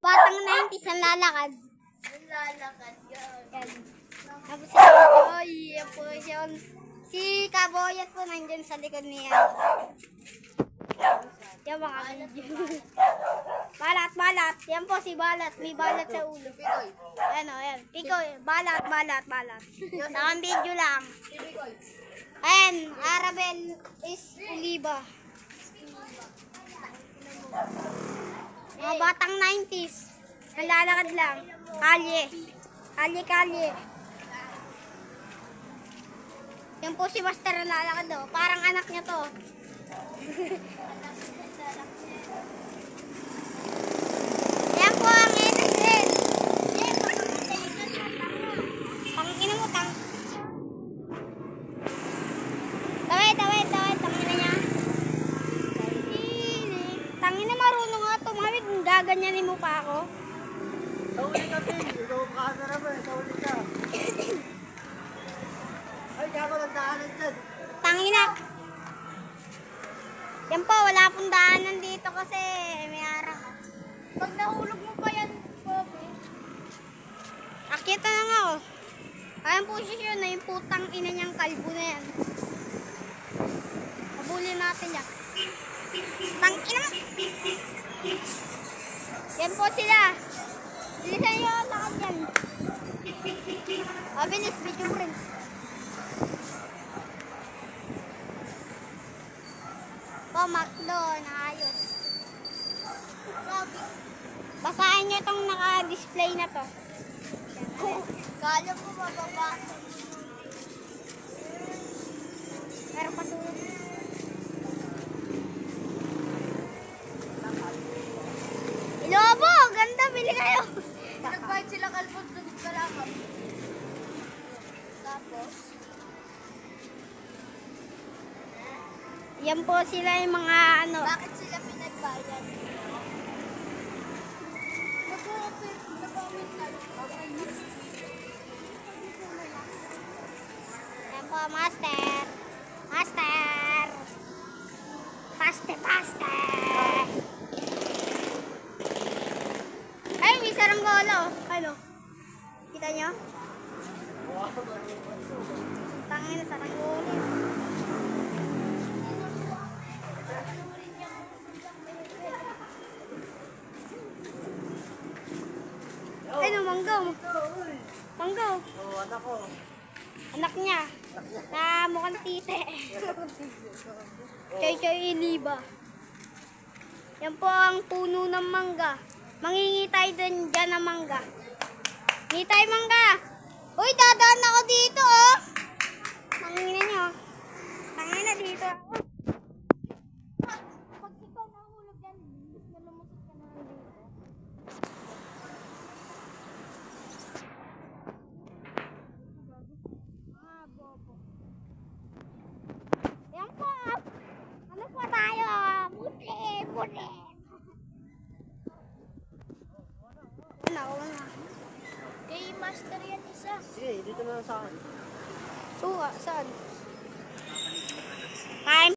batang 90s ang lalakad. Ang lalakad yun. Yan. Tapos si Kaboy, yan po yun. Si Kaboyat po nandyan sa likod niya. Yan mga video. Balat, balat. Yan po si Balat. May balat sa ulo. Pigoy. Ano, yan. Pikoy. Balat, balat, balat. Nakang video lang. Pigoy. Ayan, Arabel is Oliva. Mga batang 90s. Nalalakad lang. Kalye. Kalye, kalye. Yan po si Master na lalakad do. Parang anak niya to. Yan po ang NSL. Tangina mo, tang. Tawid, tawid, tawid. Tangina niya. Tangina, marunong nga tumawid. Gaganyanin mo pa ako. Sauli ka, Ping. Ikaw makasarap eh. Sauli ka. Ay, gago ng daanan dyan. Tangina. Yan po, wala pong daanan dito kasi may araw. Pag nahulog mo pa yan, Pope. Akita na nga oh. Ayan po siya yun na yung putang ina niyang kalbo na yan. Habulin natin yan. Tang ina mo. Yan po sila. Bilisan nyo ang lakad yan. Bilis, video prints. Po, Macdo, naayos. Basahin nyo itong naka-display na to. Kala ko mababasa. Pero pasunod. Ilobo! Ganda! Bili kayo! Nagbayad sila kalpon doon sa lakad. Tapos, Yan po sila yung mga ano. bakit sila pinagbayad? Nag-comment na. Yan po, Master. Master! Paste, paste! Ay, may saranggolo. Ano? Kita nyo? Tangin na saranggolo. Ano, manggaw? Manggaw. Oo, anak ko. Anak niya. Na mukhang tite. Choy-choy iliba. Yan po ang puno ng mangga. Mangingi tayo dyan ng mangga. Hingi tayo mangga. Uy, dadaan ako dito, oh. Mangingin nyo. Tangina dito ako. Pag ikaw nahulog dyan, imbis na lumusot ka naman dito. Bobo. Yan po. Ano po tayo? Puti, puti. Wala. Kay Master yan isa. Sige, dito na lang sa akin. Suka, saan? Kain